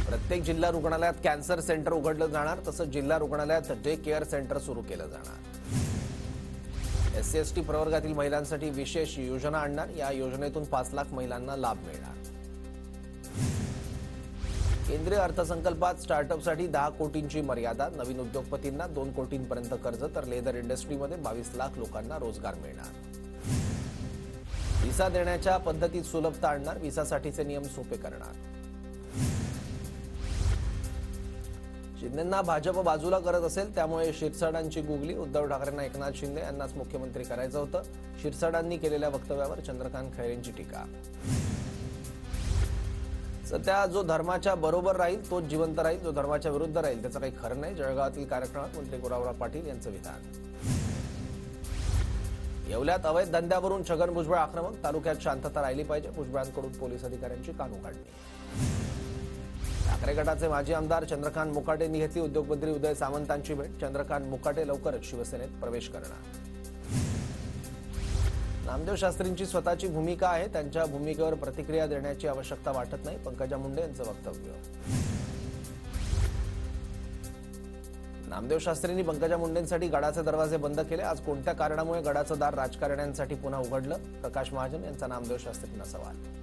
प्रत्येक जिल्हा रुग्णालयात कॅन्सर सेंटर उघडलं जाणार, तसंच जिल्हा रुग्णालयात डे केअर सेंटर सुरू केलं जाणार। SC/ST प्रवर्गातील महिलांसाठी विशेष योजना आणणार, या योजनेतून 5 लाख महिलांना लाभ मिळणार। केंद्रीय अर्थसंकल्पात स्टार्टअपसाठी 10 कोटींची मर्यादा, नवीन उद्योगपतींना 2 कोटींपर्यंत कर्ज, तर लेदर इंडस्ट्रीमध्ये 22 लाख लोकांना रोजगार मिळणार। व्हिसा देण्याच्या पद्धतीत सुलभता आणणार, व्हिसासाठीचे नियम सोपे करणार। शिंदेंना भाजप बाजूला करत असेल, त्यामुळे शिरसाडांची गुगली, उद्धव ठाकरेंना एकनाथ शिंदे यांनाच मुख्यमंत्री करायचं होतं। शिरसाडांनी केलेल्या वक्तव्यावर चंद्रकांत खैरेंची टीका। सध्या जो धर्माच्या बरोबर राहील तोच जिवंत राहील, जो धर्माच्या विरुद्ध राहील त्याचं काही खरं नाही। जळगावातील कार्यक्रमात मंत्री गुलाबराव पाटील यांचं विधान। येवल्यात अवैध धंद्यावरून छगन भुजबळ आक्रमक, तालुक्यात शांतता राहिली पाहिजे, भुजबळांकडून पोलीस अधिकाऱ्यांची कानउघाडणी। ठाकरे गटाचे माजी आमदार चंद्रकांत मुकाटेंनी घेतली उद्योगमंत्री उदय सामंतांची भेट, चंद्रकांत मुकाटे लवकरच शिवसेनेत प्रवेश करणार। नामदेव शास्त्रींची स्वतःची भूमिका आहे, त्यांच्या भूमिकेवर प्रतिक्रिया देण्याची आवश्यकता वाटत नाही, पंकजा मुंडे यांचं वक्तव्य। नामदेव शास्त्रींनी पंकजा मुंडेंसाठी गडाचे दरवाजे बंद केले, आज कोणत्या कारणामुळे गडाचं दार राजकारण्यांसाठी पुन्हा उघडलं, प्रकाश महाजन यांचा नामदेव शास्त्रींना सवाल।